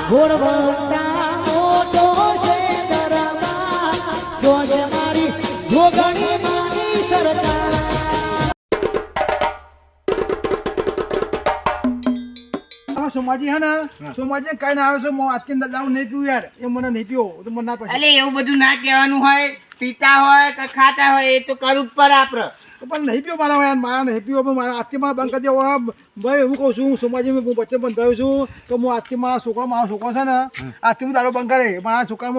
ઘોડવટા મોટો છે દરબાર જોશ મારી જોગણી મારી સરકાર સોમાજી હે ને સોમાજી કઈ ના આવ્યો છો હું આજથી દારૂ નહીં પીવું યાર એ મને નહીં પીવો તો મને ના પછી અલે એવું બધું ના કહેવાનું હોય પીતા હોય કે ખાતા હોય એ તો કરવું જ પડે આપણે પણ નહીં પીવો મારા યાર મારા નહીં પીવો પણ મારા આજથી મારા બંધ કરી દેવો ભાઈ હું કહું છું સોમાજી હું બચ્ચે બંધાવ્યું છું કે હું આજથી મારો છોકરો છે ને આજથી હું દારૂ બંધ કરે મારા છોકરા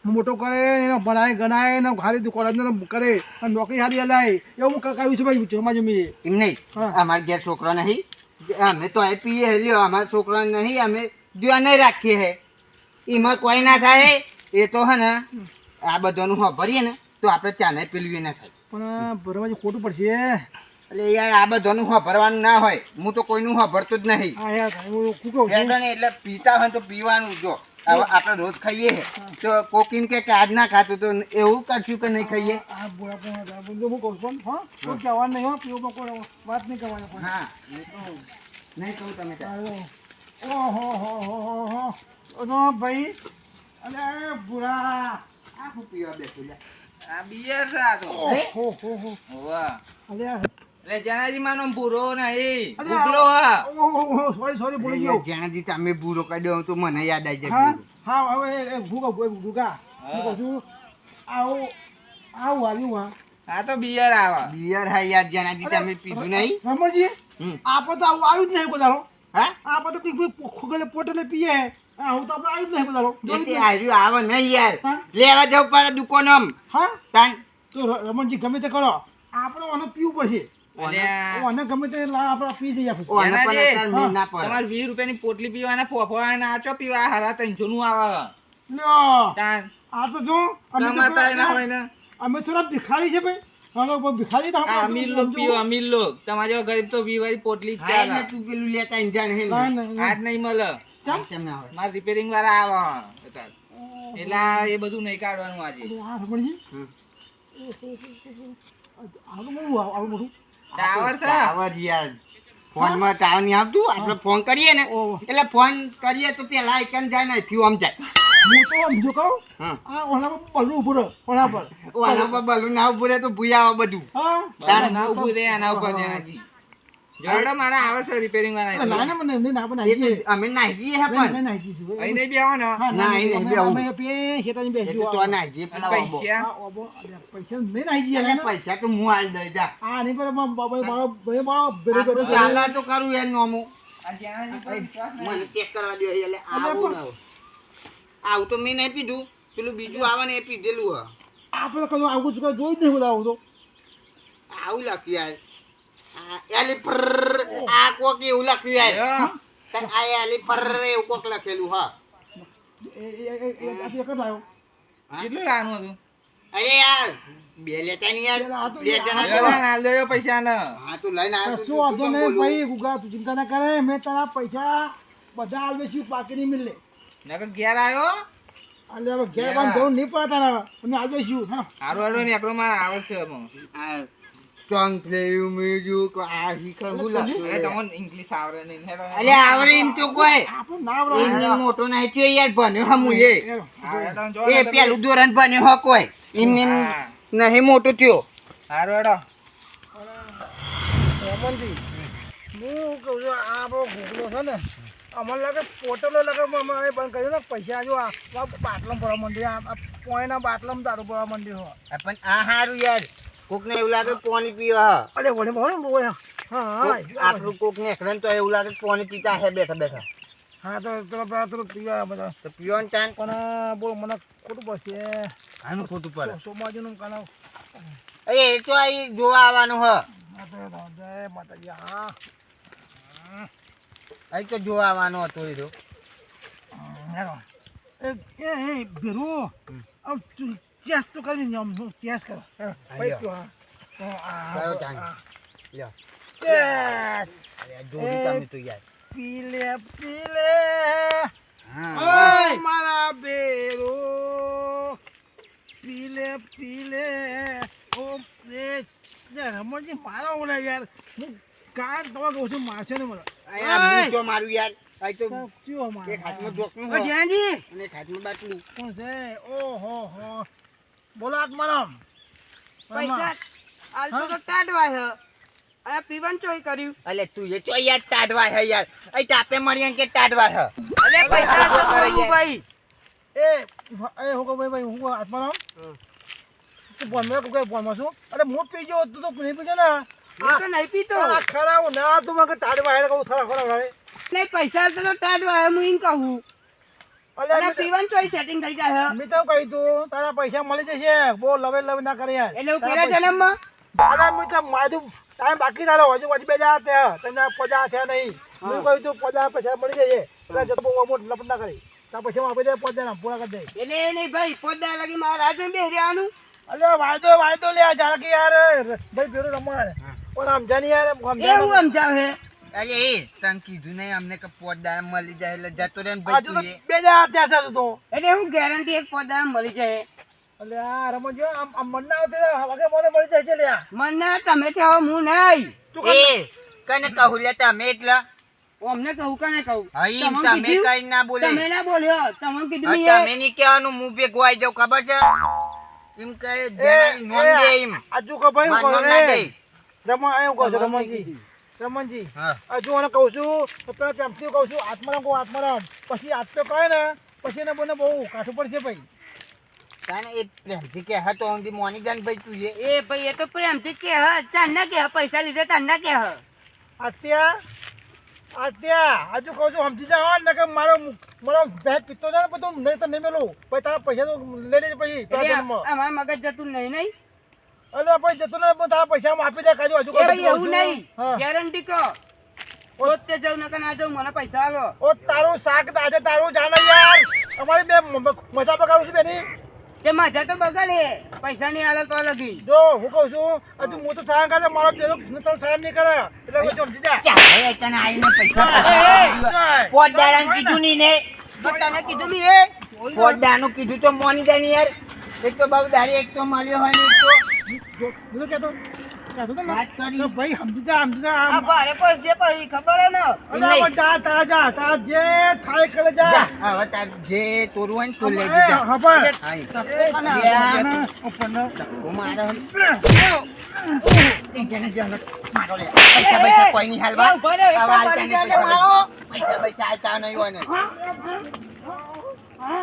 મોટો કરે એને ભણાય ગણાય ને સારી કોલેજ કરે અને નોકરી સારી હલાય એવું હું કહ્યું છું ભાઈ સોમાજી મેં એમ નહીં અમારા ઘેર છોકરો નહીં અમે તો એ પીએ લ્યો અમારા છોકરા નહીં અમે ધ્યાન નહીં રાખીએ હે એમાં કોઈ ના થાય એ તો હે ને આ બધાનું ભરીએ ને તો આપણે ત્યાં નહીં પેલું ના થાય પણ ભરવાજી ખોટું પડશે એટલે યાર આ બધાનું ભરવાનું ના હોય હું તો કોઈનું ભરતું જ નહીં હા યાર હું શું કહું છું એટલે પીતા હોય તો પીવાનું જો હવે આપણે રોજ ખાઈએ તો કોકીન કે આજ ના ખાતું તો એવું કરશું કે નહીં ખાઈએ આ બોલા પણ હું કહું છું હા કોઈ કહેવાનું નહીં હો પીવું કોઈ વાત નહીં કરવાની હા નહીં કહું તમે ઓહો હો ભાઈ અરે બુરા આ શું પીવા બેઠું લે આ બિયર છે આ તો હો વાહ અરે એટલે જનાજી માનો ભૂરો નહીં ભૂગલો હા સોરી બોલી ગયો જ્યાંથી તમે ભૂરો કરી દો તો મને યાદ આવી હા જાય હા હવે ભૂગા હું કહું છું આવું આવ્યું હા આ તો બિયર આવે બિયર હા યાર જ્યાંથી તમે પીધું નહીં રમણજી આપણે તો આવું આવ્યું જ નહીં બધારો હા આપણે તો ખોગલે પોટલે પીએ આવું તો આપણે આવ્યું જ નહીં બધારો એટલે આવ્યું આવે નહીં યાર લેવા જવું પડે દુકાનમ હા તાન તો રમણજી ગમે તે કરો આપણે આને પીવું પડશે અલ્યા, આને ગમે તે આપણે પી જઈએ પછી ઓને પણ જનાજી, અત્યારે મેળ ના પડે તમારે 20 રૂપિયાની પોટલી પીવાના ફોફા નાચો પીવા હારા 300 નું આવે લ્યો તાન આ તો જો કમાતા ના હોય ને અમે થોડા ભિખારી છે ભાઈ હાલો ભિખારી આ અમીર લોક પીવો અમીર લોક તમારા જેવા ગરીબ તો 20 વાળી પોટલી જ હા ચાલે એટલે તું પેલું લેતા ઈ જાણ હે ને આજ નહીં મળે કેમ ના હોય મારે રિપેરિંગ વાળા આવે અત્યારે. એટલે આ એ બધું નહીં કાઢવાનું આજે આ રમણજી હમ. આવું મોટું ટાવર છે ટાવર યાર ફોનમાં ટાવર નહીં આવતું આપણે ફોન કરીએ ને ઓહ. એટલે ફોન કરીએ તો પેલા આઈકન જાય ને થયું આમ જાય હું તો આમ જો કહું હા આ ઓલામાં બલવું ઉભું રહે ઓલા પર આના પર બલૂન ના ઉભું રહે તો ભૂયા આવે બધું હા તારે ના ઊભું રહે આના ઉપર જનાજી જોડો મારા આવે છે રિપેરિંગ વાળા ના ના મને નહીં ના આપણે એ તો અમે નાહી જઈએ હે પણ નહીં નાખી છું અહીં નહીં બેહો ને ના, અહીં નહીં બેહવું. અમે પીએ ખેતરની એ બેસી તો નાહી જઈએ પેલા વાબો. પૈસા પૈસા નહીં નાખી જઈએ એટલે પૈસા તો હું હાલ દઈ જા આ નહીં પર મારો બેરે બેરે ચાલા તો કરું યાર નોમું આ જનાજી પર વિશ્વાસ નહીં. મને ચેક કરવા દો એટલે આવું ને આવું તો મેં નહીં પીધું પેલું બીજું આવે ને એ પીધેલું હ આપણે કਦੋਂ આવું જોઈ જ નહીં બધા આવું તો આવું લખ્યું યાર આ એલિફર આ કોક એવું લખ્યું યાર લ્યો. તાર આ એલિફર એવું કોક લખેલું હ એ કટાયો કેટલું લાવવાનું હતું અરે યાર બે લેતા નહીં યાર આ તો બે જણા લ્યો, તો ના લ્યો પૈસા ને હા તું લઈને આવ્યો શું વાંધો નહીં ભાઈ ગુગા તું ચિંતા ના કરે મેં તારા પૈસા બધા આલવે છું પાકી નહીં મિલે નકર ઘેર આવ્યો એટલે હવે ઘેર બાંધ જવું નહીં પડે તારા અમે આલવે છું હા હારું હારું ને એકડો મારે આવે છે એમાં. આ સ્ટ્રોંગ પ્લેયર મ્યુઝિક આ શીખર હું એ લખ્યું તમને ઇંગ્લિશ આવડે નહીં ને. અલે આવડે એમ તો કોઈ આપણું ના આવડે એમને મોટો નહીં થયો યાર ભણ્યો હમુ એ હા, એ તમે જો એ ને તમે. પેલું ધોરણ ભણ્યો હો કોઈ એમને હા. નહીં મોટો થયો હારું હેડો. રમણજી હું કહું છું આ આપણો ઘૂઘલો છે ને અમને લાગે પોટલો લાગે અમારે બંધ કર્યું ને પૈસા જો આ બાટલામાં ભરવા માંડી આ પોઈના બાટલામાં દારૂ ભરવા માંડી હો પણ આ હારું યાર કોક ને એવું લાગે પાણી પીવા અરે વળે બોલે હા હા આપણું કોક ને એકરણ તો એવું લાગે પાણી પીતા હે બેઠા બેઠા હા તો પેલા પેલા પેલું પીવા બધા તો પીવો ને તાન પણ બોલ મને ખોટું પડશે આનું ખોટું પડે સોમાજીનું કાના એ તો અહીં જોવા આવવાનું હ જય માતાજી હા અહીં તો જોવા આવવાનો હતો એ તો હેરો એ ભેરું આમ ચેસ તો કરી ને આમ ચેસ કરો ભાઈ પીવો ચાલો તાન લ્યો ચેસ અરે જોડી તમે તો યાર પીલે પીલે હા ઓય મારા બેરો પીલે પીલે ઓ એ રમણજી મારા ઓલા યાર હું કાન તમારે કહું છું મારશે ને મને અહીંયા હું તો મારું યાર આ તો ચિયો મારે એક હાથમાં જોકનું ઓ હોય જ્યાંજી અને એક હાથમાં બાટલું. કોણ છે ઓહો હો બોલો આત્મારામ પૈસા આલતો તો ટાઢવા હે આ પીવન ચોઈ કર્યું અલે તું એ ચો યાર ટાઢવા હે યાર અહીં તાપે મળીએ કે ટાઢવા હે. અલે પૈસા તો બોલું ભાઈ એ હું કહું ભાઈ હું આત્મારામ તું બોલમાં કોઈ બોલમાં છું અરે હું પી ગયો તું તો નહીં પીજો ને હું તો નહીં પીતો આ ખરા હું ના તું મને ટાળવા હેડ કહું ખરા ખરા ખરા નહીં પૈસા આલતો તો ટાઢવા હે હું એમ કહું અલે અને પીવન ચોઈ સેટિંગ થઈ જાય હે મેં તો કહી તું તારા પૈસા મળી જશે બહુ લવે લવે ના કરે યાર એટલે હું પેલા જન્મમાં દાદા મેં તો મારું ટાઈમ બાકી તારો હજુ હજી બે જા થયા તને પજા થયા નહીં મેં કહ્યું તું પજા પૈસા મળી જશે એટલે જતો બહુ મોટ લપટ ના કરી તારા પૈસા આપી દે પજા પૂરા કરી દે એટલે એ નહીં ભાઈ પોદા લાગી મારા રાજન બે રહેવાનું અલે વાયદો લે આ જાર કે યાર ભાઈ પેલો રમાડ ઓર સમજાની યાર એવું સમજાવ હે અરે એ તને કીધું નહીં અમને કે પોતદાર મળી જાય એટલે જતો રહે ને આજુ ભાઈ તો તું એ. બે જા થયા છે તું તો એટલે હું ગેરંટી એક પોદા મળી જાય અલે આ રમજો આમ મન ના આવતે વાગે મને મળી જાય છે લે મને તમે કહો હું નહીં તું એ કને કહું લે તમે એટલે અમને કહું કે નહીં કહું હા ઈ તમને તમે કીધું? કઈ ના બોલે તમે ના બોલ્યો તમને કીધું હા, મેં તમે નહીં કહેવાનું હું ભેગો આવી જાઉં ખબર છે એમ કહે જેનાની નોંધ દે એમ આજુ કો ભાઈ માર હું નોંધ કહું ના રે દે. રમણ હું કહું છું રમણજી હા હજુ મને કહું છું પેલા પ્રેમથી કહું છું આત્મારામ પછી આજ તો કહે ને પછી એને મને બહુ કાઠું પડશે ભાઈ તને એ પ્રેમથી કે હતો ઊંધી મોની જાન ભાઈ તું એ એ ભાઈ એ તો પ્રેમથી કે હ ચાંદના કે હ પૈસા લીધે ચાંદના કે હ અત્યા હજુ કહું છું સમજી જા ને કે મારો ભેટ પીતો જાય ને બધું નહીં તો નહીં મેલું પછી તારા પૈસા તો લઈ લેજે પછી પેલા એટલે જન્મમાં. અમાર મગજ જતું નહીં નહીં અલે પછી જતું ને પણ તારા પૈસા આપી દે કાજુ હજુ એ કહું ભાઈ એવું છું. નહીં હા. ગેરંટી કહો રોજ તે જાઉં નકર ના જાઉં મને પૈસા આલો ઓ તારું શાક આજે તારું જાણે યાર અમારી બે મજા પકાવું છું બેની કે મજા તો બગાડે પૈસા નહીં આલે તો લગી જો હું કહું છું હજુ હું તો સહાય કરે મારો પેલો તને સહાય નહીં કરે એટલે હું સમજી જા ક્યાં ભાઈ તને આવીને પૈસા પોતદારાને કીધું નહીં ને તને કીધું મી એ પોતદારનું કીધું તો મોની જાય ને યાર એક તો બહુ દારી એક તો મળ્યો હોય ને એક તો હું કહેતો વાત કરી. તો ભાઈ સમજી જા આ ભારે પડશે પછી ખબર હે ને અરે પણ તારા જે થાય કરે જા જા, હવે તાર જે તોરવું હોય ને તો લેજે જા. હા પણ હા, ઈ. ધક્કો ઉપરનો ધક્કો મારે હોય ને. એ જેને જેને મારો લે. પૈસા બૈસા કોઈ નહીં હાલવા. એ ઉભો રે, હવે હાલતા પડી નહીં જાય પૈસા મારો. પૈસા બૈસા હાલતા નહીં હોય ને. હા.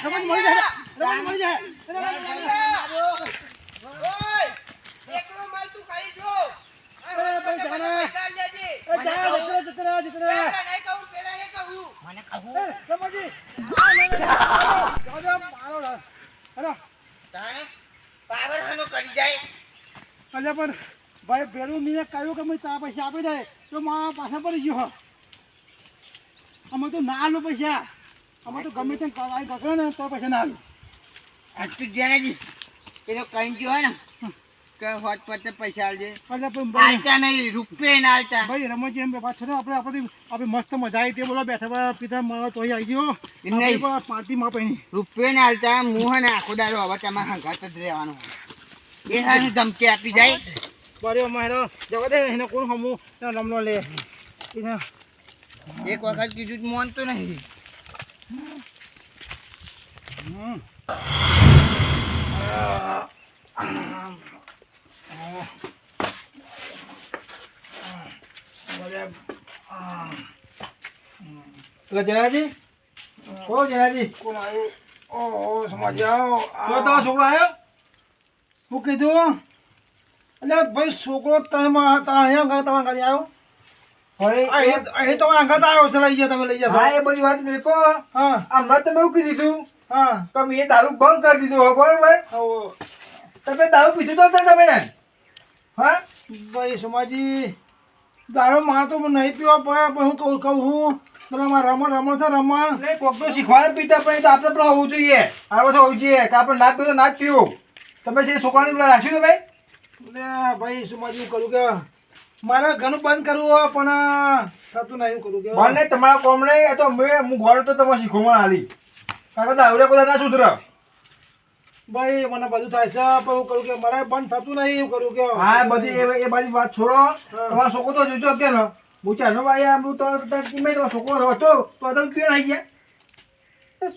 મળી જાય એકલો માલ તું ખાઈ જો ભાઈ જાને પૈસા લેજે એ જા જતરા પેલા નહીં કહું પેલા નહીં કહું મને કહું. રમજી મારો અરે તારે પાવર હાનો કરી જાય. અલ્યા પણ ભાઈ પેલું મેં કહ્યું કે મેં તારા પૈસા આપી દે તો મારા પાછા પડી ગયો અમે તો ના આલું પૈસા અમે તો ગમે તેમ કરાવી પકડે ને તો પૈસા ના આલું આજ તું જેનાજી પેલો કઈ ગયો હોય ને કે હોટ પતે પૈસા આલજે. એટલે પણ ભાઈ આલતા નહીં રૂપિયા ના આલતા. ભાઈ રમજી એમ પાછળ આપણે મસ્ત મજા આવી તે બોલો બેઠા પિતા મારો તો આવી ગયો નહીં. પાર્ટી માં પૈની રૂપિયા ના આલતા હું હે ને આખો દાડો હવે તમારે હંગાત જ રહેવાનું. એ હાની ધમકી આપી જાય. બરે મારો જવા દે એને કોણ હમું રમનો લે એને એક વખત કીધું તો માનતો નહીં. જયાજી ઓ જયાજી કોણ આવ્યું ઓ સમજ આવો તમારો છોકરો આવ્યો હું કીધું એટલે ભાઈ છોકરો તમે અહીંયા તમારા ઘરે આવ્યો અહીં તો આગળ આવ્યો છે લઈ ગયા તમે લઈ જશો હા એ બધી વાત મેકો હા હમણાં તમે એવું કીધું હતું હા કે મેં દારૂ બંધ કરી દીધું હોય બરોબર આવો તમે દારૂ પીધું તો હતા તમે હા ભાઈ સોમાજી દારૂ માર તો નહીં પીવા પડે પણ હું કહું હું પેલા મારા રમણ છે રમણ એટલે કોક તો શીખવાડે પીતા પણ એ તો આપણે પેલા હોવું જોઈએ આવો તો હોવું જોઈએ કે આપણે ના પીવું તો ના જ પીવું તમે જે છોકરાની પેલા રાખ્યું તમે એટલે ભાઈ સોમાજી હું કરું કે મારે ઘણું બંધ કરવું હોય પણ થતું નહીં કરું કે મને તમારા કોમ નહીં એ તો હું ઘોડે તો તમે શીખવામાં આલી કારણ કે આવડે બધા ના સુધર ભાઈ મને બધું થાય છે પણ હું કરું કે મારે બંધ થતું નહીં એવું કરું કે હા બધી એ બધી વાત છોડો તમારો છોકરો તો જોજો કે ને હું ચાલો ભાઈ હું તો તમારો છોકરો હતો તો તમે પીણ આવી ગયા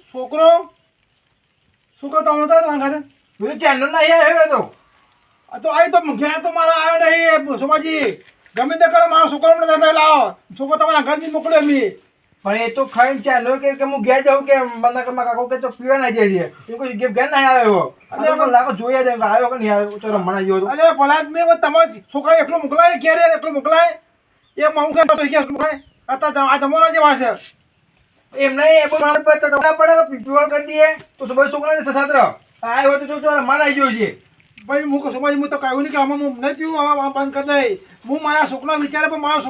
છોકરો તમને તો વાંધા હું ચાલો નહીં આવ્યો તો આ તો આવી તો ઘેર તો મારા આવ્યો નહીં સોમાજી ગમે તે કરો મારો છોકરો મને લાવો છોકરો તમારા ઘરથી મોકલ્યો મેં પણ એ તો ખાઈને ચાલો કે હું ઘેર જાઉં કે મને કે કાકો કે તો પીવા ના જાય છે એ કોઈ ઘેર ના આવ્યો અને મને લાગો જોયા જાય આવ્યો કે નહીં આવ્યો ચલો મને ગયો અરે ભલા મેં તમારો છોકરા એકલો મોકલાય ક્યારે એકલો મોકલાય એ હું કે મોકલાય આ તમારો જે વાસે એમ નહીં એ બધું મારે પડે પીવાનું કરી દઈએ તો બધા છોકરાને સસાત્ર આવ્યો તો જો મને આવી ગયો છે ભાઈ હું સમાજ હું તો કહ્યું નહીં કે આમાં હું નહીં પીવું આમાં બંધ કરી દઈ હું મારા છોકરા વિચારે પણ મારો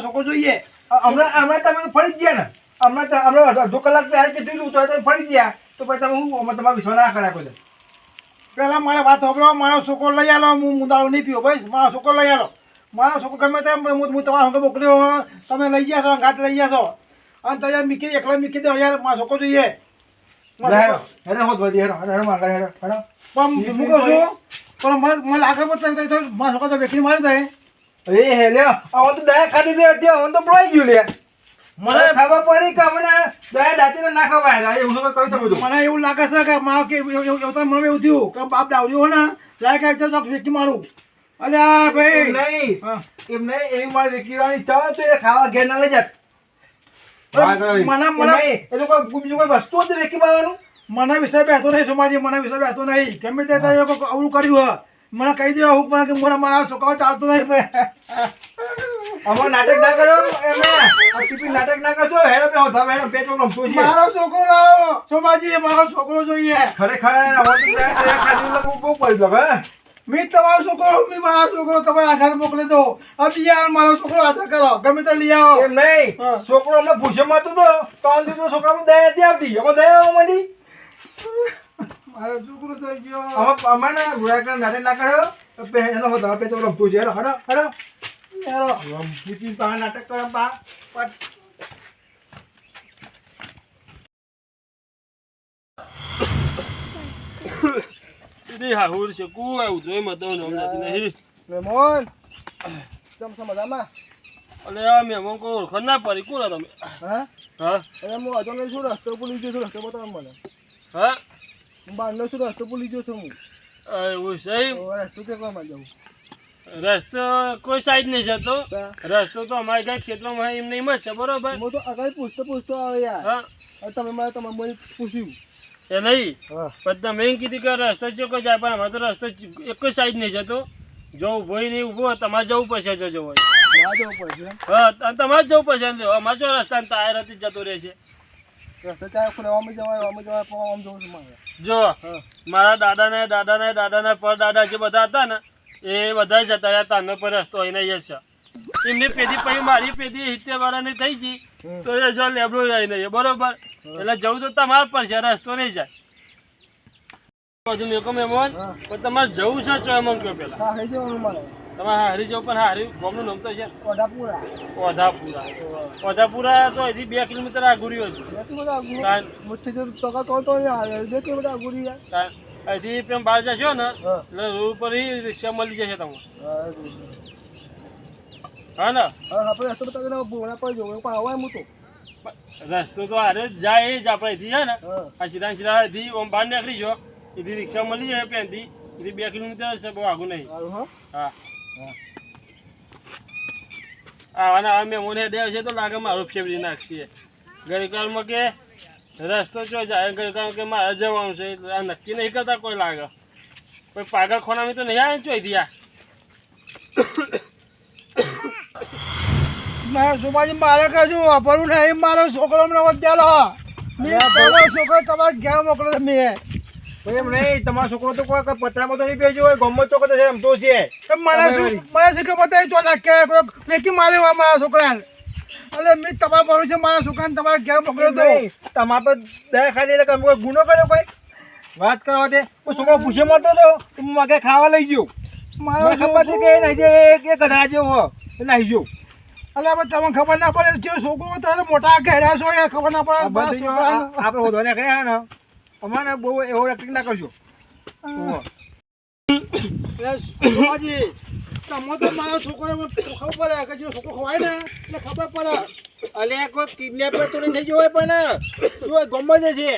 છોકરો જોઈએ હમણાં તમે ફરી જ ગયા ને હમણાં અડધો કલાક પહેલાં કીધું હતું તો તમે ફરી ગયા તો પછી તમે હું તમારા વિશ્વાસ ના કર્યા કોઈ પહેલાં મારે વાત સાંભળો મારો છોકરો લઈ આલો હું મુદાળો નહીં પીવો ભાઈ મારો છોકરો લઈ આલો મારો છોકરો ગમે તેમ હું તમારા અંગે મોકલ્યો તમે લઈ ગયા છો ઘાટ લઈ ગયા છો અને તૈયાર મીકી એકલા મીકી દો યાર મારો છોકરો જોઈએ હેડો હોત વધી હેડો માંગા હેડો પણ હું કહું છું પણ મને લાગે મારો છોકરો તો વેકરી મારી દે એ હે લ્યો હવે તો દયા ખાધી દે અત્યારે હવે તો પડાઈ ગયું લે મને ખબર પડી કે મને દયા દાચી ના ખવાય એવું તમે કહી તો બધું મને એવું લાગે છે કે મારો કે મને એવું થયું કે બાપ દાવડ્યો હોય ને લાગે તો વેચી મારું અરે આ ભાઈ નહીં એમ નહીં એવી મારી વેકીવાની ચાવ તો એ ખાવા ઘેર ના લઈ જાત એ તો બીજું કોઈ વસ્તુ જ વેકી મારવાનું મને વિષય બેઠો નહીં સમાજી મને વિષય બેઠો નહીં ગમે તે અવળું કર્યું હોય મને કહી દે હું પણ કે મારા છોકરાઓ ચાલતું નહીં અમાર નાટક ના કરો એમાં નાટક ના કરજો હેડો પે હોતા હેડો પે ચોકલો પૂછી મારો છોકરો લાવો સોમાજી મારો છોકરો જોઈએ ખરેખર ખાલી લોકો બહુ પડી દો હે મેં તમારો છોકરો મેં મારો છોકરો તમારા ઘર મોકલી દો अब यार મારો છોકરો આધાર કરો ગમે તે લઈ આવો એમ નહીં છોકરો અમને પૂછે માતું તો તો છોકરામાં દયા નથી આવતી અમે દયા આવવા માંડી મારો છોકરો થઈ ગયો અમારે નાટક ના કર્યો એનો હોતા પે ચોકલો પૂછી હેડો હેડો હેડો પૂછી પા નાટક કરો પા હાહુર છે કુ આવું જોઈ મતો નહીં મેમોન ચમ મજામાં અલે આ મેમોન કો ઓળખ ના પડી કોણ તમે હા હા અરે હું અજો નહીં છું રસ્તો પર લીધો છું રસ્તો બતાવ મને હા હું બહારનો છું રસ્તો પર લીધો છું હું એવું સાહેબ રસ્તો કે કોમાં જાઉં રસ્તો કોઈ સાઈડ નહીં જતો રસ્તો તો અમારે કઈ ખેતરમાં એમ નહીં મળશે બરોબર હું તો આગળ પૂછતો આવે યાર હા તમે મારે મને પૂછ્યું એ નહીં હા પણ તમે એમ કીધું કે રસ્તો ચોખ્ખો જાય પણ અમારે તો રસ્તો એક જ સાઈડ નહીં જતો જો ઉભો નહીં ઉભો તમારે જવું પડશે જો જવું ના જવું પડશે હા તમારે જવું પડશે અમારે જો રસ્તા ટાયર હતી જતો રહે છે રસ્તો ચાલે ખુલે જવાય પણ આમ જવું છું મારે જો મારા દાદાના પરદાદા જે બધા હતા ને એ બધા જતા રહ્યા તાનો પર રસ્તો અહીં નહીં છે એમની પેઢી પછી મારી પેઢી 70 વાળાની થઈ ગઈ તો એ જો લેબડો જાય નહીં બરોબર એટલે જવું તો તમારે પડશે રસ્તો નહીં જાય બધું મેકો મેમોન પણ તમારે જવું છે ચો એમ કહો પેલા હા હઈ જવાનું મારે તમારે હારી જવું પણ હારી ગામનું નામ તો છે ઓઢાપુરા ઓઢાપુરા તો અહીંથી 2 કિલોમીટર આગુરી હતું મુઠ્ઠી જો ટકા કહો તો 2 કિલોમીટર આગુરી યાર અહીંથી પેમ બહાર જશો ને એટલે રોડ પર રિક્ષા મળી જશે તમને હા ને આપણે રસ્તો બતાવીને ભોળા પર જવું પણ હવાય હું તો રસ્તો તો હારે જ જાય જ આપણે અહીંથી છે ને આ સીધા સીધા અહીંથી ઓમ બહાર નીકળી જો એથી રિક્ષા મળી જાય પેનથી એથી 2 કિલોમીટર છે બહુ આગું નહીં હા આવાના મેમોને ડે છે તો લાગે મારું ફેવરી નાખશે ગઈકાલમાં કે રસ્તો ચો જાય ગઈકાલ કે મારે જવાનું છે આ નક્કી નહીં કરતા કોઈ લાગે કોઈ પાગલ ખોનામાં તો નહીં આવે ચોઈ દિયા મારે કશું વાપરવું નહીં મારો છોકરો મને વધ્યાલો છોકરો તમારે ઘેર મોકલો મેં એમ નહીં તમારો છોકરો તો કોઈ પતરામાં તો નહીં ભેજો હોય ગમત ચોકો તો એમ તો છે મને શું કે બતાવી તો નાખે મેકી મારે મારા છોકરાને અરે મેં તમારે ભરું છે મારા છોકરાને તમારે ઘેર મોકલ્યો તો તમારે પર દયા ખાલી એટલે કોઈ ગુનો કર્યો કોઈ વાત કરવા દે હું છોકરો પૂછે મળતો હતો તો હું માગે ખાવા લઈ ગયો મારો ખબર છે કે નહીં જે એક ગધા જેવો નાહી જો અલ્યા હવે તમને ખબર ના પડે જે છોકરો તમે તો મોટા ઘેર્યા છો યાર ખબર ના પડે આપણે હોદવાને ગયા ને અમારે બહુ એવો એક્ટિંગ ના કરજો સોમાજી તમે તો મારો છોકરો ખબર પડે કે જે છોકરો ખવાય ને એટલે ખબર પડે અલ્યા કોઈ કિડનેપ તો નહીં થઈ ગયો હોય પણ શું ગમે જ છે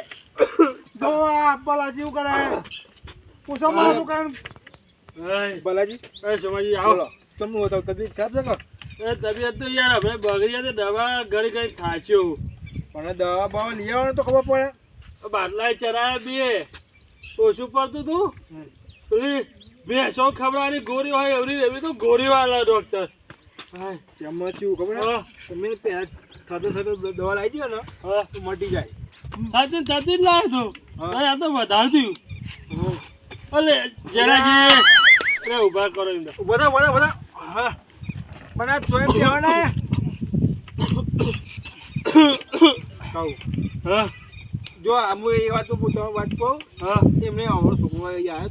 જો આ બાલાજી એવું કરે પૂછો મારો છોકરા બાલાજી સોમાજી આવો તમને હોતા તબિયત ખરાબ છે એ તબિયત તો યાર આપણે બગડી હતી દવા ઘડી ઘડી થાચ્યો પણ દવા બવા લઈ આવવાનું તો ખબર પડે બાટલા ચરાયા બે ઓછું પડતું તું પેલી ભેંસો ખવડાવવાની ગોળી હોય એવી તો ગોળી વાળા ડોક્ટર તેમાં કેવું ખબર તમે પહેલા થતો દવા લાવી દો ને તો મટી જાય સાચી જ લાવે તું આ તો વધારે થયું અલે જરાજી અરે ઉભા કરો એમ બધા હા મને ચોય પીવાના કહું હા જો આમ એ વાત તો પૂછવા વાત કહું હા એમને અમારો છોકરો આવ્યો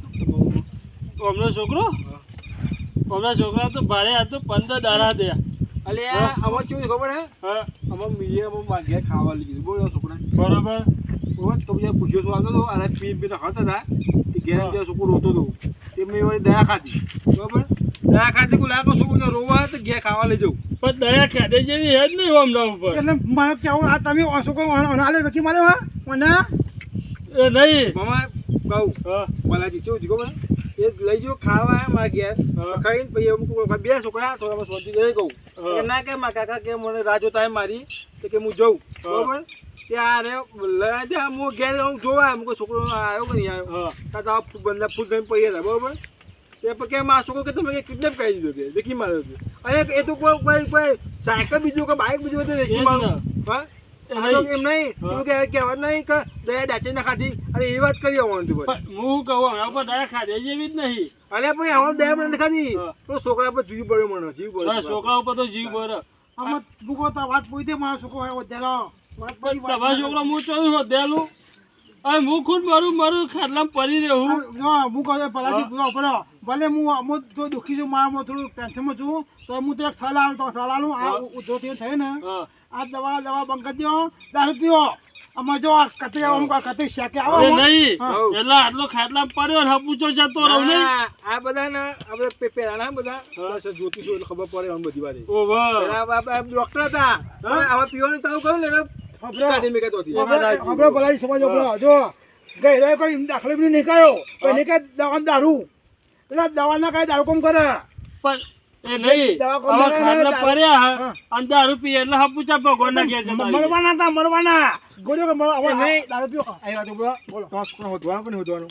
તો અમનો છોકરો અમના છોકરા તો ભારે આ તો 15 દાડા થયા અલે આમાં કેવું ખબર હે હા આમાં મીડિયા માં ઘેર ખાવા લઈ ગયું બોલો છોકરા બરાબર તો બીજા પૂછ્યો શું આવતો હતો અને પી ખાતા હતા એ ઘેર છોકરો રોતો હતો તેમને એ વાળી દયા ખાધી બરાબર દયા ખાધી કોઈ લાગો છોકરો રોવા તો ઘેર ખાવા લઈ જવું પણ દયા ખાધે જેવી હે જ નહીં હમણાં ઉપર એટલે મારે કેવું આ તમે છોકરો અનાલે વકી મારે હા મને એ નહીં મામા કહું હા બાલાજી કેવું દીધો મને એ લઈ જાઓ ખાવા આવ્યા મારા ઘેર ખાઈને પછી અમુક બે છોકરા થોડા શાંતિ લઈ કહું ના કે મારા કાકા કે મને રાહ જોતા મારી તો કે હું જઉં બરાબર ત્યારે લઈ દે હું ઘેર હું જોવા અમુક છોકરો આવ્યો કે નહીં આવ્યો કાં તો બંને ફૂલ થઈને પૈયા હતા બરાબર તે કે મારા છોકરો કે તમે કિડનેપ કરી દીધો કે દેખી માર્યો છે અને એ તો કોઈ સાયકલ બીજું કે બાઇક બીજું હતું દેખી માર્યો હા એમ નહીં કહેવત નહીં કે દયા દાચી ના ખાધી અને એ વાત કરી આવવાનું હું કહું હમણાં પર દયા ખાધે જેવી જ નહીં અરે પણ આમાં દયા પણ ખાધી તો છોકરા પર જીવ પડ્યો મને જીવ પડ્યો છોકરા ઉપર તો જીવ ભરે આમાં મૂકો તો વાત પૂરી દે મારો છોકરો આવ્યો ત્યારે તમારા છોકરા હું ચોયું હોદેલું હવે હું ખુદ મારું ખાટલામાં પડી રહ્યું હું કહું પલાજી ભલે હું તો દુઃખી છું મારા થોડું ટેન્શનમાં છું તો હું તો એક સલાહ લઉં આ ઉધો થયો ને આ દવા બંધ કરી દો દારૂ પીવો આમાં જો આ કતે કતે શાકે આવે નહીં એટલે આટલો ખાટલામાં પડ્યો ને પૂછો જતો રહું નહીં આ બધા ને આપણે પેલા બધા જોતીશું એટલે ખબર પડે આમ બધી વાત ડોક્ટર હતા આવા પીવાનું તો કહું ને આપણે ભલાઈ સમજો જો ગઈ કોઈ દાખલો બી નહીં કર્યો કોઈ કઈ દવા દારૂ એટલે દવાના કઈ દારૂ કોમ કરે પણ એ નહીં ખાટલા પડ્યા અને દારૂ પીએ એટલે હપુચા ભગવાન ના ઘેર જતા મરવાના ગોળ્યો કે દારૂ પીઓ આવ્યા તો બોલો છોકરો હોદવાનું પણ હોદવાનું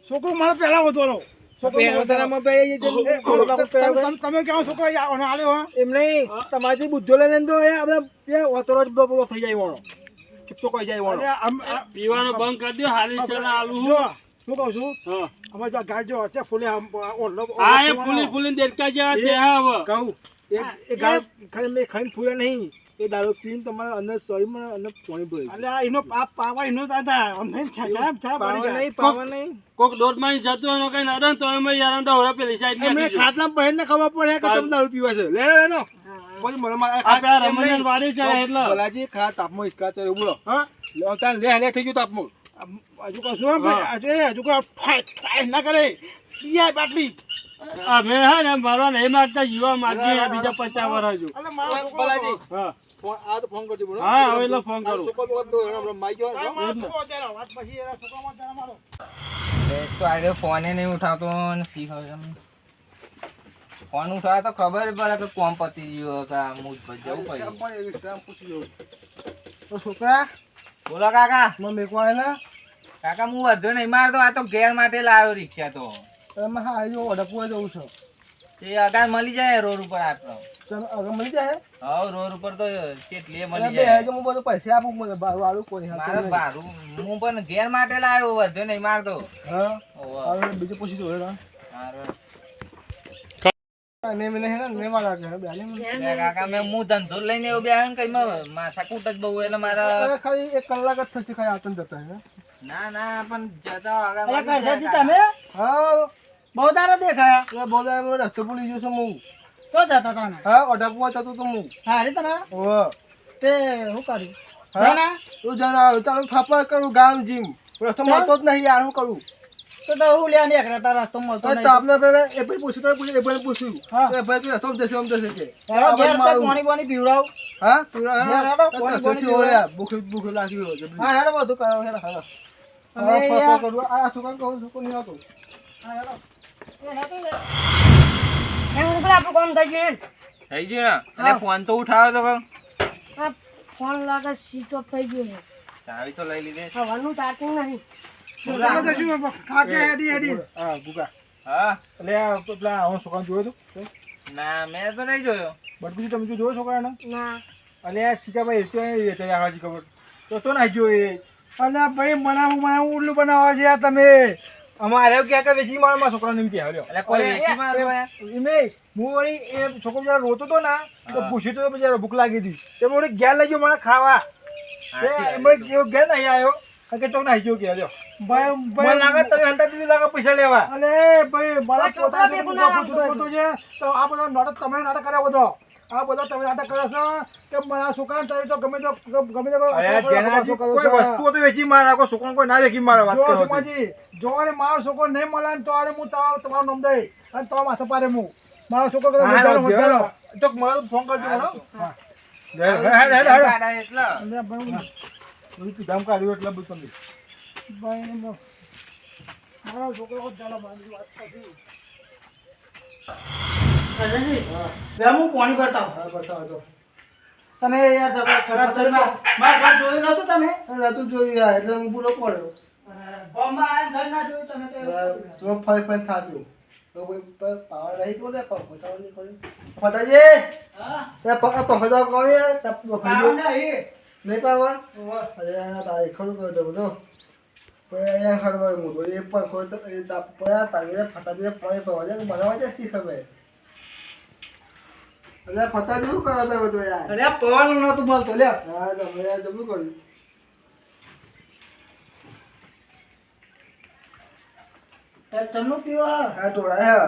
છોકરો મારે પહેલા હોદવાનો તમે કેવો છોકરો આવ્યો એમ નહીં તમારી બુદ્ધો લઈને તો ઓતરો જ થઈ જાય વાળો તો કહી જાય વાળો પીવાનું બંધ કરી દો હાલી ચલા આલુ હું કહું છું અમે જો ગાય જો છે ફૂલે હા એ ફૂલી દેડકા જેવા છે હવે કહું એ ગાય ખાઈને ફૂલે નહીં એ દારૂ પીને તમારે અંદર શરીરમાં અંદર પાણી ભરી એટલે એનો પાવા એનો દાદા પાવા નહીં કોક દોઢ માની જતો એનો કઈ ના તો એમ યાર ડોરા પેલી સાઈડ એમને ખાટલા પહેર ને ખબર પડે કે તમે દારૂ પીવા છે લે લે પછી મને આ રમણીયન વાડી છે એટલે ભલાજી ખા તાપમાં ઇસકા ચડે બોલો હા લેતા લે થઈ ગયું તાપમાં હજુ કશું હજુ ના કરે પીયા બાટલી અમે હા ને મારવા નહીં માગતા જીવા માગીએ બીજા 50 વર્ષ હજુ ભલાજી હા આ તો ફોન કરજો બોલો હા હવે એટલે ફોન કરું તો આજે ફોને નહીં ઉઠાવતો ને શી ખબર ફોન ઉઠાવે તો ખબર પડે કે કોમ પતી ગયો કે હું જવું પડે તો છોકરા બોલો કાકા મને મેકવા ને કાકા હું વધુ નહીં મારતો આ તો ઘેર માટે લાવ્યો રિક્ષા તો તમે હા આવ્યો અડકવા જવું છે એ અગાર મળી જાય રોડ ઉપર આપણો આગળ મળી જાય હા રોડ ઉપર તો કેટલી મળી જાય હું બધું પૈસા આપું મને વાળું કોઈ મારે ભારું હું પણ ઘેર માટે લાવ્યો વધુ નહીં મારતો હા ઓહો બીજું પૂછી દો હારું. કાકા મેં હું ધંધો લઈને એવું બેહન કઈ માથા કૂટ જ બહુ એટલે મારા ખાલી 1 કલાક જ થશે ખાલી આતન જતા હે ના પણ જતા આગળ તમે હા બહુ દારા દેખાયા બહુ દારા રસ્તો ભૂલી ગયો છું હું તો તો જતા હતા ને હા અઢાપવા જતો તો હું હારી તને ઓહો તે શું કર્યું હા ના તું જરા તારું થાપા કરું ગામ જીમ રસ્તો મળતો જ નહીં યાર હું કરું તો હું લ્યા નીકળ્યા તારા રસ્તો મળતો તો નહીં આપણે પેલા એ ભાઈ પૂછ્યું તો પૂછ્યું એ ભાઈ પૂછ્યું હા. એ ભાઈ તું રસ્તો જશે આમ જશે કે હેરો ઘેર આપણે મારું. પાણી પાણી પીવડાવ હા તું ઘેર હેડો, પાણી પાણી પીવડાવ. ભૂખ લાગી હોય જબરી. હા હેડો બધું કરો હેડો હા. અમે હા, ફોન યાર- કરું. આ છોકરાને કહું છોકરો નહીં આવતો હા હેડો એ નથી ને એ ઉપર આપણું કામ થઈ ગયું થઈ ગયું ને એટલે ફોન તો ઉઠાવ્યો તો કહું આ ફોન લાગે સ્વિચ ઓફ થઈ ગયો છે ચાવી તો લઈ લીધી હવાનું ચાર્જિંગ નહીં ચાલો જશું, ખાકે હેડી હેડી. હા ભૂકા હા એટલે આ પેલા હું છોકરાને જોયો હતો ના મેં તો નહીં જોયો બટકુજી તમે જોયો છોકરાને ના અને આ સીતાભાઈ તો એ હાજી ખબર તો ના જોઈ અને ભાઈ મને ઉલ્લુ બનાવવા છે આ તમે અમારે ક્યાં કે વેચી મારવા છોકરાને એમ કહેવાય એટલે કોઈ વેચી મારવા યાર. એમે હું વળી એ છોકરો જરા રોતો હતો ને તો પૂછ્યું તો બિચારો ભૂખ લાગી હતી તે મને ઘેર લઈ ગયો મને ખાવા એમાં ઘેર નહીં આવ્યો કે ચોક નાખી ગયો કે લ્યો ભાઈ લાગે તમે હંતા દીધી લાગે પૈસા લેવા અને ભાઈ મારા છોકરા પોતાનું ભેગું ના ખોટું છે તો આ બધો નાટક તમે નાટક કર્યા બધો આ બધો તમે નાટક કર્યો છો કે મારા છોકરાને તારી તો ગમે તે કોઈ વસ્તુ તો વેચી મારે કોઈ છોકરાને કોઈ ના વેચી મારે વાત કરો સુમાજી જો ને મારો છોકરો નહીં મળે ને તો આરે હું તમારું નામ દઈ અને તો માથે પારે હું મારો છોકરો તો મારો ફોન કરજો મને હા ગાડા એટલે ધામ કાઢ્યું એટલે બધું તમે ભાઈ મારો છોકરો ચાલો બાંધી વાત કરી અજયજી બે હું પાણી ભરતા આવું. હા બતાવો તો તમે યાર જબર ખરાબ થઈ મારા ઘર જોયું નતું તમે નતું જોયું યાર એટલે હું પૂરો પડ્યો બોમ્બા આયા ઘર ના જોયું તમે તો તો ફરી થાક્યું તો કોઈ પાવર રહી તો ને પહોંચાડવા નહીં પડ્યું ફટાજી હા પહોંચવા કોણ પાવર નહીં નહીં પાવર અરે આ તારે ખરું કરી દઉં તો પછી અહીંયા ખરવા હું તો એ પણ કોઈ તો એ પડ્યા તારીને ફટાજીને પાણી પવા જાય બનાવવા જાય શી ખબર એટલે ફટાજી શું કરો તમે તો યાર અરે આ પવન નતું બોલતો લે હા તમે યાર જબરું કર્યું તમને પીવા આ ઢોળાયા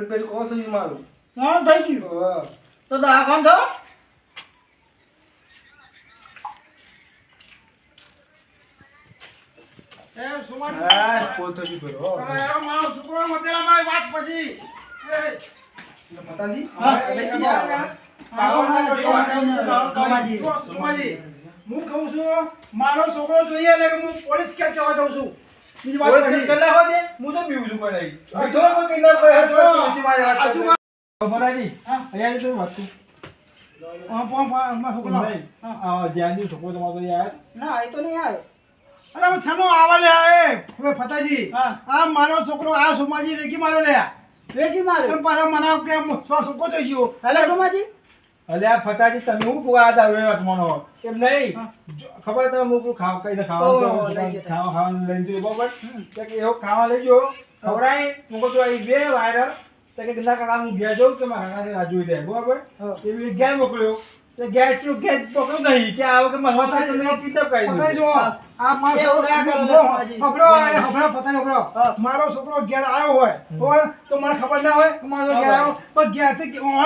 પેલું કોણ થઈ મારું કોણ થઈ ગયું હા તો દવાખાન તો હા કોણ થઈ ગયું મારો છોકરો મતેલા મારી વાત પછી માતાજી સોમાજી હું કહું છું મારો છોકરો જોઈએ ને હું પોલીસ કેસ કહેવા જાઉં છું બીજી વાત પછી કલા હો દે હું તો પીવું છું પણ અહીં તો કોઈ કીના પર તો મારી વાત કરો બરાજી અહીંયા તો વાત માં છોકરો હા જ્યાં છોકરો તમારો યાર ના એ તો નહીં આવે અરે હું છનો આવા લે આવે હવે ફતાજી હા. આ મારો છોકરો આ સોમાજી વેકી મારો લે વેચી મારે એમ પાછા મને કે છોકરો થઈ ગયો હેલો સોમાજી અલ્યા ફટાજી તમે હું કુવા દાવે મનો એમ નહીં ખબર તમે હું ખાવ કઈ ખાવાનું ખાવાનું લઈને જઈએ બરોબર કે એવો ખાવા લઈ ગયો ખવડાય મૂકો તો અહીં બે વાયરલ તો કે ના કાકા હું ઘેર જાઉં કે મારા કાકાને રાજુ દે બરોબર એવી ઘેર મોકલ્યો તો ઘેર ચૂક ઘેર પકડ્યું નહીં કે આવો કે મારા તમે પિતપ કરી પતાઈ જો આ મારો એવું ના કરો સોમાજી. મારો છોકરો ઘેર આવ્યો હોય બરોબર તો મને ખબર ના હોય કે મારો ઘેર આવ્યો પણ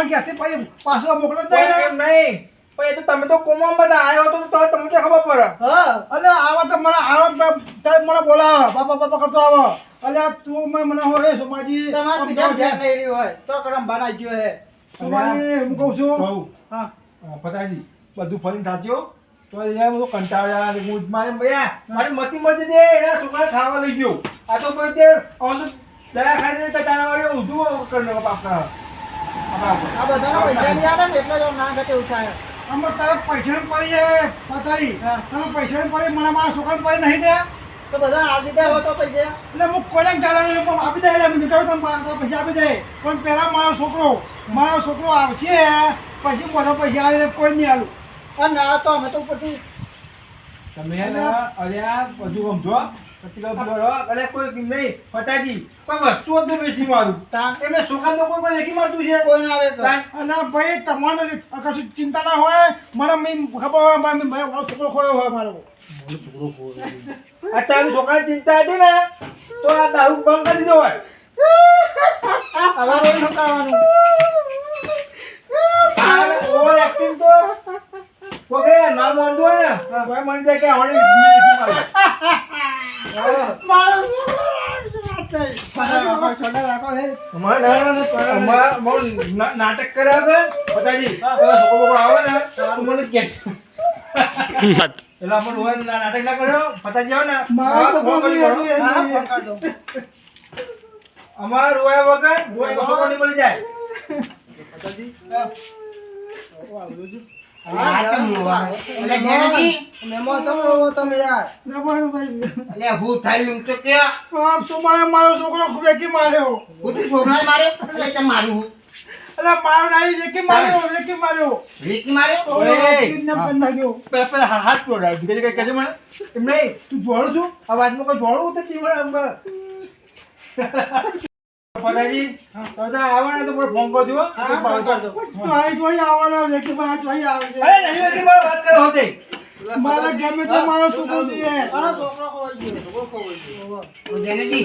ઘેરથી પછી પાછો મોકલો જ નહીં ને. નહીં પણ એ તો તમે તો કોમમાં બધા આવ્યો તો તમને ખબર પડે હા અલે આવા તો મને આવા ત્યારે મને બોલાવો બાપા બાપા કરતો આવો અલે તું મને હોય સોમાજી તમારે પીધા ધ્યાન નહીં રહ્યું હોય તો કરમ બનાઈ ગયો હે સોમાજી હું કહું છું હા ફટાજી બધું ફરીને થાચ્યો તો યાર હું કંટાળ્યા હું મારે ભૈયા મારી મતી મરજી દે એના છોકરા ખાવા લઈ ગયો આ તો પછી તે દયા ખાઈ દે તારા વાળે ઊંધું કરી પાપા આ બધાના પૈસા નહીં આવે ને એટલે જ ના ઘટે ઉઠાય આમાં તારા પૈસા પડી જાય ફટાઈ હા. તારા પૈસા પડી મને મારા છોકરાને પડી નહીં દે તો બધા આ દીધા હોય તો પૈસા એટલે હું કોઈને ચાલવાનું પણ આપી દે એટલે નીકળ્યો તમે પૈસા આપી દે પણ પહેલા મારો છોકરો આવશે પછી બધા પૈસા આવે કોઈ નહીં આલું અને ના તો અમે તો ઉપરથી તમે અલ્યા બધું સમજો અરે કોઈ નહીં ફટાજી કોઈ વસ્તુ જ વેચી મારું એમને છોકરા તો કોઈ વેચી મારતું છે કોઈ ના આવે તો. અને ભાઈ તમારે કશું ચિંતા ના હોય મને મેં ખબર હોય મારો છોકરો ખોયો હોય મારો અત્યારે છોકરાની ચિંતા હતી ને તો આ દારૂ બંધ કરી દીધો હોય હવે રોજ શું કરવાનું આટીમ તો ઓકે ના મોંડો ને કોઈ મન જાય કે આવડી બીજી મારે મારો છોડા રાખો હે નાટક કર્યા છે પતાજી છોકરો આવે ને તું મને કે એટલે આપણે રોજ નાટક ના કર્યો પતાજી આવો ને મારો તો ફોન કરી ફોન દો. હા, ફોન કરી દો. અમાર રોયા વગર રોય છોકરો નહીં મળી જાય પતાજી આ કેમ રોવા? એટલે જેનાથી મેમો તમે યાર ના ભાઈ એટલે હું થયું તો કે આપ સુમાએ મારો છોકરો વેકી માર્યો હું તો છોકરાને માર્યો એટલે તે મારું એટલે મારો નહીં વેકી માર્યો રીત માર્યો ઓય. કિડનેપ કરી નાખ્યો પેલા હાથ પ્રોડાક્ટ ધીરે ધીરે કહેજો મને એમ નહીં તું જોડું છું આ વાતમાં કોઈ જોડું તો તી પતાજી તો આવો ને તો ફોન કરજો હો. ભાઈ જોઈ આવવાના વેકી ભાઈ જોઈ આવે છે અરે નહીં વેકી મારો વાત કરો હોતે મારા ગમે તો મારો છોકરો જોઈએ ઓ જેનાથી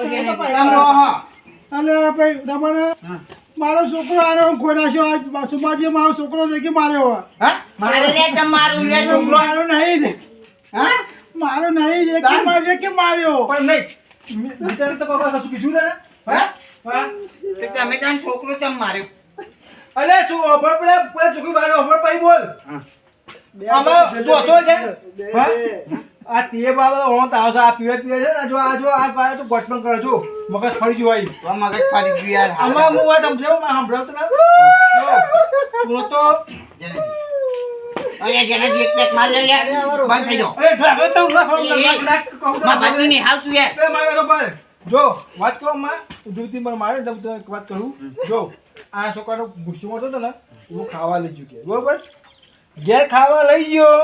કેમ રહો હો? અને ભાઈ રમણ મારો છોકરો આને હું ખોઈ નાખ્યો આજ સુમાજી મારો છોકરો વેકી માર્યો હા મારે લે તમ મારું લે છોકરો મારો નહીં હા મારો નહીં વેકી માર્યો પણ નહીં વિચાર તો કોઈ કશું કીધું ને હા હા તો તમે તાન છોકરો તમ માર્યો અલે શું ઓફર પેલા ચૂકી બાર ઓફર પઈ બોલ આમાં જો તો છે હા આ તે બાબા ઓન તાવ આ પીવે છે ને જો આ પાડે તો ગોઠવણ કરે છો મગજ ફરી ગયું હોય તો મગજ ફરી ગયું યાર આમાં હું વાત સમજાવ માં સંભળાવ તો ના જો તું તો અરે જેનાથી એક પેક મારી લે યાર બંધ થઈ જાઓ અરે ઢાકે તો નાખ કહું તો માં બાજુ ની હાલ તું યાર એ મારે તો પર જો વાત કહો માં દૂધી પર મારે તો એક વાત કરું જો આ છોકરાનો ગુસ્સો હતો ને હું ખાવા લઈ ચૂક્યો બરોબર ઘેર ખાવા લઈ ગયો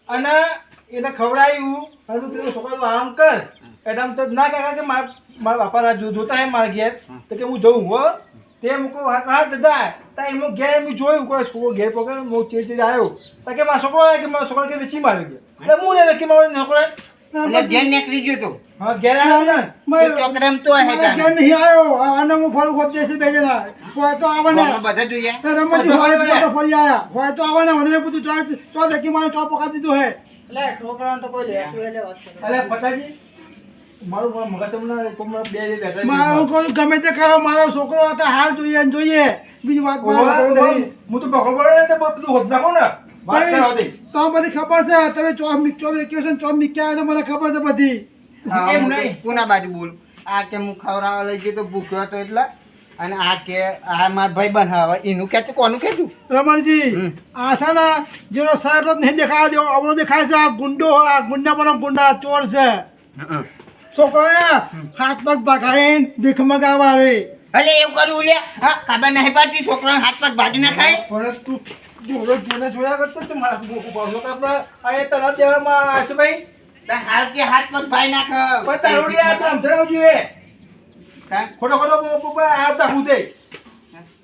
અને એને ખવડાવ્યું અને તું કીધું છોકરાનું આરામ કર એટલે આમ તો ના કહેવાય કે મારા બાપા રાહ જોતા હે મારા ઘેર તો કે હું જઉં હો તે મૂકો હા દાદા તા એમ ઘેર એમ જોયું કોઈ છોકરો ઘેર પકડ હું ચેડ આવ્યો તો કે મારા છોકરો આવ્યો કે મારા છોકરા કે વેચી માર્યો કે એટલે હું ને વેચી માર્યો છોકરા એટલે ઘેર નીકળી ગયો તો હા ઘેર આવ્યો ને ચોકરમ તો હે મારા તાન ઘેર નહીં આવ્યો આને હું ફળ ખોદ દેશે બે જણા હોય તો આવે ને બધા જોઈએ તો રમતજી હોય તો ફરી આયા હોય તો આવે ને મને બધું તો વેકી મારે તો પકા દીધું હે અરે પતાજી મારું મગજ તમને કોમળ બે બેઠા મારું કોઈ ગમે તે કરો મારો છોકરો હતા હાલ જોઈએ ને જોઈએ બીજી વાત મારે નહીં. હું તો બખો પડે ને તો બધું હોત નાખો ને વાત કરો દે તો બધી ખબર છે તમે ચો વેક્યો છે ને ચો મીક્યા તો મને ખબર છે બધી એમ નહીં. કોના બાજુ બોલ આ કે હું ખવડાવવા લઈ ગયો તો ભૂખ્યો હતો એટલે અને આ કે આ માર ભાઈ બનાવે એનું ખેંચું કોનું ખેંચું રમણજી આ છે ને જેનો શહેર જ નહીં દેખાય દેવો અવળો દેખાય છે આ ગુંડો આ ગુંડા પર ગુંડા ચોર છે છોકરાને હાથ પગ પકડીને ભીખ મગાવા રે અલે એવું કરવું લે હા ખબર નહીં પડતી છોકરાને હાથ પગ બાજુ ના ખાય પણ તું જોડે જોયા કરતો તો મારા મોકું પાડો તો આપણે આ તરફ દેવામાં આશુ ભાઈ તાર હાલ કે હાથ પગ ભાઈ નાખ પણ તારું લે આ તો સમજાવ જોઈએ હા? ખોટો ખોટો મોકું પર આવતા હું દે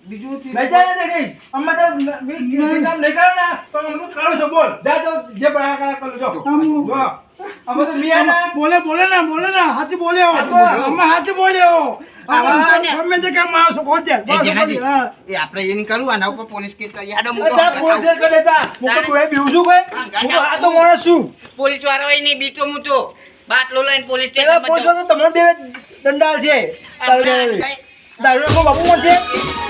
બીજું લઈ જાય ને કઈ અમે તો કામ નહીં કરો ને તો અમે તો કાઢો છો બોલ જા તો જે બહાર કાઢા કરો જો જો અમે તો મિયાના બોલે ને હાથી બોલ્યો અમે હાથી બોલ્યો આવા ને. ગમે તે કામ મારો છોકરો છે એ જેનાથી એ આપણે એની કરવું આના ઉપર પોલીસ કેસ કરી યાડો મૂકો અચ્છા પોલીસ કરે તા હું તો બેહું છું ભાઈ હું તો આ તો માણસ છું પોલીસ વાળો હોય નહીં બીતો હું તો બાટલો લઈને પોલીસ પેલા સ્ટેશન પોલીસ તો તમને બે દંડાલ છે આપણે દારૂ બાપુ પણ છે